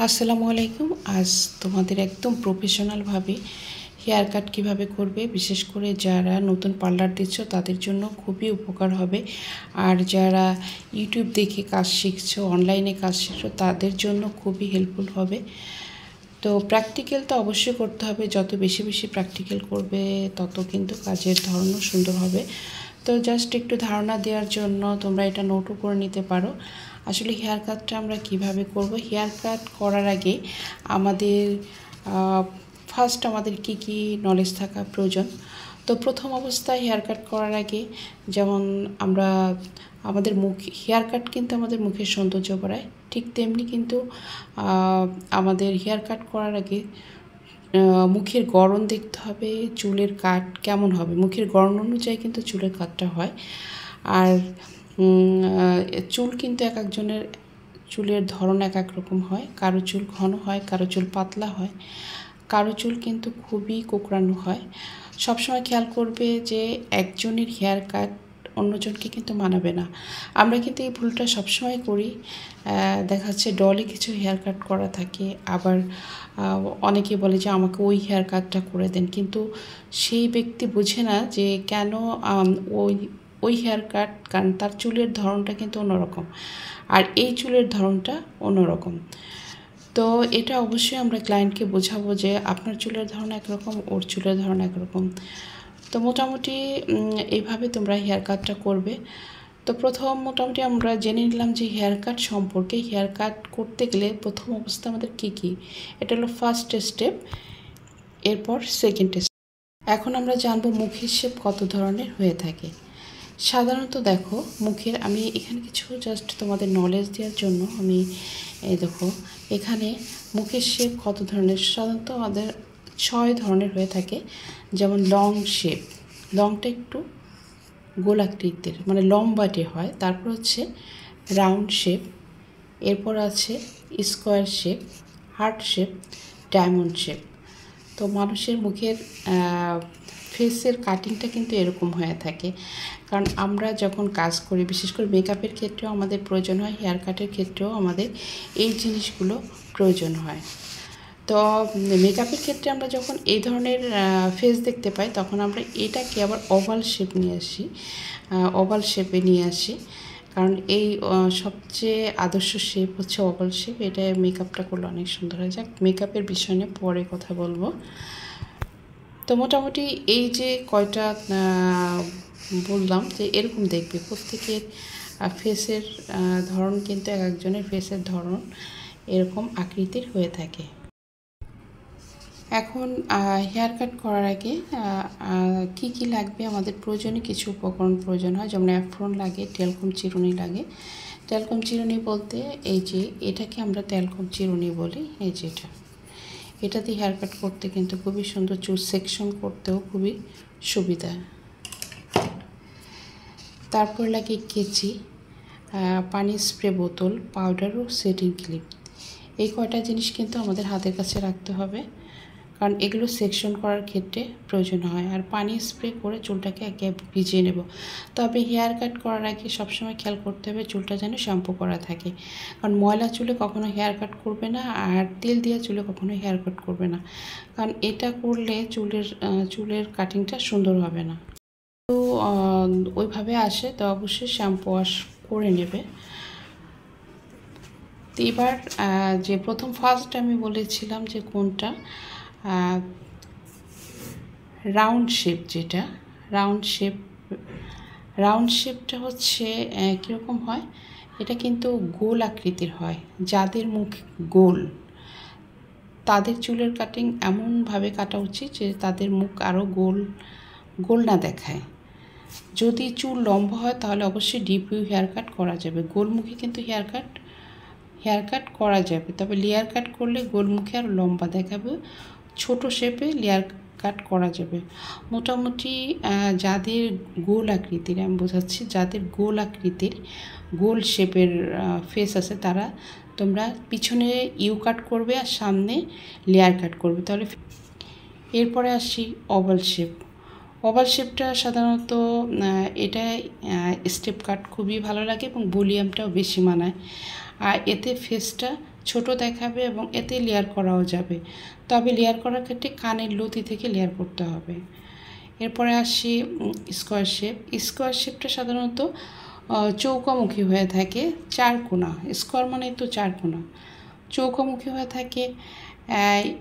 আসসালামু আলাইকুম। আজ তোমাদের একদম প্রফেশনালভাবে হেয়ার কাট কীভাবে করবে, বিশেষ করে যারা নতুন পার্লার দিচ্ছ তাদের জন্য খুবই উপকার হবে। আর যারা ইউটিউব দেখে কাজ শিখছো, অনলাইনে কাজ শিখছো, তাদের জন্য খুবই হেল্পফুল হবে। তো প্র্যাকটিক্যাল তো অবশ্যই করতে হবে, যত বেশি বেশি প্র্যাকটিক্যাল করবে তত কিন্তু কাজের ধরনও সুন্দর হবে। তো জাস্ট একটু ধারণা দেওয়ার জন্য তোমরা এটা নোটও করে নিতে পারো। আসলে হেয়ার কাটটা আমরা কিভাবে করব, হেয়ার কাট করার আগে আমাদের ফার্স্ট আমাদের কি নলেজ থাকা প্রয়োজন। তো প্রথম অবস্থায় হেয়ার কাট করার আগে যেমন আমরা আমাদের হেয়ার কাট কিন্তু আমাদের মুখের সৌন্দর্য বাড়ায়, ঠিক তেমনি কিন্তু আমাদের হেয়ার কাট করার আগে মুখের গড়ন দেখতে হবে, চুলের কাট কেমন হবে, মুখের গড়ন অনুযায়ী কিন্তু চুলের কাটটা হয়। আর চুল কিন্তু এক একজনের চুলের ধরন এক এক রকম হয়, কারো চুল ঘন হয়, কারো চুল পাতলা হয়, কারো চুল কিন্তু খুবই কোঁকড়ানো হয়। সবসময় খেয়াল করবে যে একজনের হেয়ার কাট অন্যজনকে কিন্তু মানাবে না। আমরা কিন্তু এই ভুলটা সবসময় করি। দেখা যাচ্ছে ডলে কিছু হেয়ার কাট করা থাকে, আবার অনেকে বলে যে আমাকে ওই হেয়ার কাটটা করে দেন, কিন্তু সেই ব্যক্তি বোঝে না যে কেন ওই হেয়ার কাট, কারণ তার চুলের ধরনটা কিন্তু অন্যরকম আর এই চুলের ধরনটা অন্যরকম। তো এটা অবশ্যই আমরা ক্লায়েন্টকে বোঝাবো যে আপনার চুলের ধরন একরকম, ওর চুলের ধরন একরকম। তো মোটামুটি এইভাবে তোমরা হেয়ার কাটটা করবে। তো প্রথম মোটামুটি আমরা জেনে নিলাম যে হেয়ার কাট সম্পর্কে। হেয়ার কাট করতে গেলে প্রথম অবস্থা আমাদের কী এটা হলো ফার্স্ট স্টেপ, এরপর সেকেন্ড স্টেপ। এখন আমরা জানবো মুখের শেপ কত ধরনের হয়ে থাকে। সাধারণত দেখো মুখের, আমি এখানে কিছু জাস্ট তোমাদের নলেজ দেওয়ার জন্য আমি দেখো এখানে মুখের শেপ কত ধরনের। সাধারণত আমাদের 6 ধরনের হয়ে থাকে। যেমন লং শেপ, লংটা একটু গোলাকৃতির মানে লম্বাটে হয়। তারপর হচ্ছে রাউন্ড শেপ, এরপর আছে square shape, heart shape, diamond shape. তো মানুষের মুখের ফেসের কাটিংটা কিন্তু এরকম হয়ে থাকে, কারণ আমরা যখন কাজ করি, বিশেষ করে মেকআপের ক্ষেত্রেও আমাদের প্রয়োজন হয়, হেয়ার কাটের ক্ষেত্রেও আমাদের এই জিনিসগুলো প্রয়োজন হয়। তো মেকআপের ক্ষেত্রে আমরা যখন এই ধরনের ফেস দেখতে পাই তখন আমরা এটাকে আবার ওভাল শেপ নিয়ে আসি, ওভাল শেপে নিয়ে আসি, কারণ এই সবচেয়ে আদর্শ শেপ হচ্ছে ওভাল শেপ। এটা মেকআপটা করলে অনেক সুন্দর হয়। যাক, মেকআপের বিষয় নিয়ে পরে কথা বলবো। তো মোটামুটি এই যে কয়টা বললাম যে এরকম দেখবে প্রত্যেকের ফেসের ধরন কিন্তু এক একজনের ফেসের ধরন এরকম আকৃতির হয়ে থাকে। এখন হেয়ার কাট করার আগে কি লাগবে, আমাদের প্রয়োজনীয় কিছু উপকরণ প্রয়োজন হয়। যেমন অ্যাফ্রন লাগে, টেলকম চিরুনি লাগে। টেলকম চিরুনি বলতে এই যে এটাকে আমরা টেলকম চিরুনি বলি, এই যে এটাতে হেয়ার কাট করতে কিন্তু খুবই সুন্দর, চুল সেকশন করতেও খুবই সুবিধা। তারপর লাগে কেচি, পানি স্প্রে বোতল, পাউডার ও সেটিং ক্লিপ। এই কয়টা জিনিস কিন্তু আমাদের হাতের কাছে রাখতে হবে, কারণ এগুলো সেকশন করার ক্ষেত্রে প্রয়োজন হয়। আর পানি স্প্রে করে চুলটাকে একে ভিজিয়ে নেব। তবে হেয়ার কাট করার আগে সবসময় খেয়াল করতে হবে চুলটা যেন শ্যাম্পু করা থাকে, কারণ ময়লা চুলে কখনো হেয়ার কাট করবে না, আর তেল দেওয়া চুলে কখনো হেয়ার কাট করবে না, কারণ এটা করলে চুলের কাটিংটা সুন্দর হবে না। তো ওইভাবে আসে, তো অবশ্যই শ্যাম্পু ওয়াশ করে নেবে। তো এবার যে প্রথম ফার্স্ট আমি বলেছিলাম যে কোনটা রাউন্ড শেপ, যেটা রাউন্ড শেপটা হচ্ছে কীরকম হয়, এটা কিন্তু গোল আকৃতির হয়। যাদের মুখ গোল তাদের চুলের কাটিং এমনভাবে কাটা উচিত যে তাদের মুখ আরও গোল না দেখায়। যদি চুল লম্বা হয় তাহলে অবশ্যই ডিপ ইউ হেয়ার কাট করা যাবে। গোলমুখে কিন্তু হেয়ার কাট করা যাবে, তবে লেয়ার কাট করলে গোলমুখে আর লম্বা দেখাবে। ছোট শেপে লেয়ার কাট করা যাবে। মোটামুটি যাদের গোল আকৃতির, আমি বোঝাচ্ছি, যাদের গোল আকৃতির গোল শেপের ফেস আছে তারা তোমরা পিছনে ইউ কাট করবে আর সামনে লেয়ার কাট করবে, তাহলে। এরপরে আসি ওভাল শেপ। ওভাল শেপটা সাধারণত এটা স্টেপ কাট খুবই ভালো লাগে এবং ভলিউমটাও বেশি মানায়, আর এতে ফেসটা ছোট দেখাবে এবং এতে লেয়ার করাও যাবে। তবে লেয়ার করার ক্ষেত্রে কানের লতি থেকে লেয়ার করতে হবে। এরপরে আসি স্কোয়ার শেপ। স্কোয়ার শেপটা সাধারণত চৌকামুখী হয়ে থাকে, চারকোনা। স্কোয়ার মানে তো চারকোনা, চৌকামুখী হয়ে থাকে।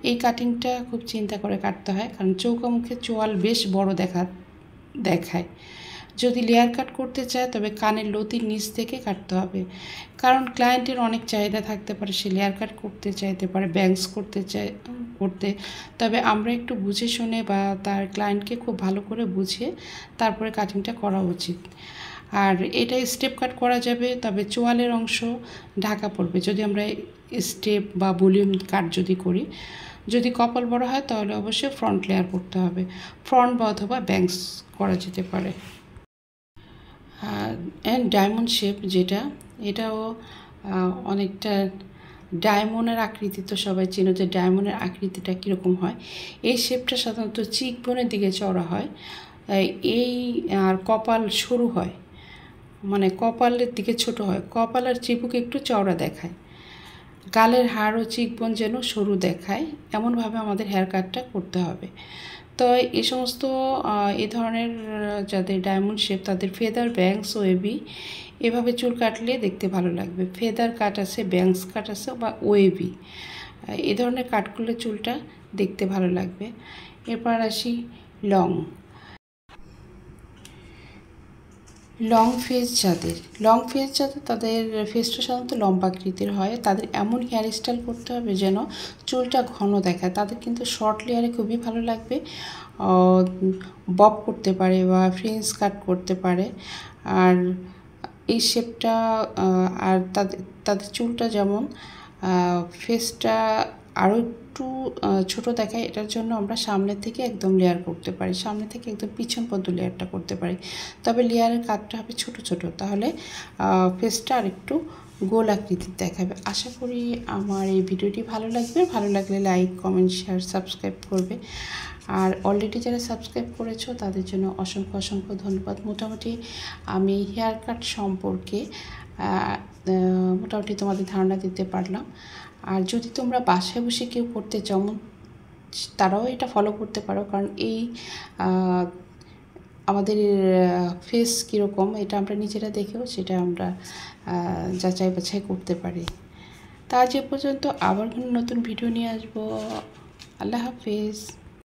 এই কাটিংটা খুব চিন্তা করে কাটতে হয়, কারণ চৌকামুখী চোয়াল বেশ বড় দেখায়। যদি লেয়ার কাট করতে চায় তবে কানের লতির নিচ থেকে কাটতে হবে, কারণ ক্লায়েন্টের অনেক চাহিদা থাকতে পারে, সে লেয়ার কাট করতে চাইতে পারে, ব্যাংকস করতে। তবে আমরা একটু বুঝে শুনে বা তার ক্লায়েন্টকে খুব ভালো করে বুঝিয়ে তারপরে কাটিংটা করা উচিত। আর এটা স্টেপ কাট করা যাবে, তবে চোয়ালের অংশ ঢাকা পড়বে যদি আমরা স্টেপ বা ভলিউম কাট যদি করি। যদি কপাল বড় হয় তাহলে অবশ্যই ফ্রন্ট লেয়ার করতে হবে, ফ্রন্ট বা অথবা ব্যাংকস করা যেতে পারে। অ্যান্ড ডায়মন্ড শেপ যেটা, এটাও অনেকটা ডায়মন্ডের আকৃতি, তো সবাই চেনো যে ডায়মন্ডের আকৃতিটা কীরকম হয়। এই শেপটা সাধারণত চিক বোনের দিকে চওড়া হয়, এই আর কপাল সরু হয়, মানে কপালের দিকে ছোট হয়, কপাল আর চিবুক একটু চওড়া দেখায়, গালের হাড় ও চিকবোন যেন সরু দেখায়, এমনভাবে আমাদের হেয়ার কাটটা করতে হবে। তো এই সমস্ত এই ধরনের যাদের ডায়মন্ড শেপ তাদের ফেদার, ব্যাংকস, ওয়েভি এভাবে চুল কাটলে দেখতে ভালো লাগবে। ফেদার কাট আছে, ব্যাংকস কাট আছে বা ওয়েভি, এই ধরনের কাট করলে চুলটা দেখতে ভালো লাগবে। এরপর আসি লং ফেস যাদের তাদের ফেসটা সাধারণত লম্বা আকৃতির হয়, তাদের এমন হেয়ার স্টাইল করতে হবে যেন চুলটা ঘন দেখায়। তাদের কিন্তু শর্ট লেয়ারে খুবই ভালো লাগবে, বব করতে পারে বা ফ্রিঞ্জ কাট করতে পারে। আর এই শেপটা আর তাদের চুলটা যেমন ফেসটা আরও একটু ছোট দেখায়, এটার জন্য আমরা সামনে থেকে একদম লেয়ার করতে পারি, সামনে থেকে একদম পিছন পর্যন্ত লেয়ারটা করতে পারি। তবে লেয়ারের কাটটা হবে ছোট ছোট, তাহলে ফেসটা আর একটু গোল আকৃতির দেখাবে। আশা করি আমার এই ভিডিওটি ভালো লাগবে, ভালো লাগলে লাইক, কমেন্ট, শেয়ার, সাবস্ক্রাইব করবে। আর অলরেডি যারা সাবস্ক্রাইব করেছো তাদের জন্য অসংখ্য ধন্যবাদ। মোটামুটি আমি হেয়ার কাট সম্পর্কে মোটামুটি তোমাদের ধারণা দিতে পারলাম। আর যদি তোমরা বাসায় বসে কেউ করতে চাও, তারাও এটা ফলো করতে পারো, কারণ এই আমাদের ফেস কীরকম এটা আমরা নিজেরা দেখেও সেটা আমরা যাচাই বাছাই করতে পারি। তা আজ এ পর্যন্ত, আবার কোনো নতুন ভিডিও নিয়ে আসবো। আল্লাহ হাফেজ।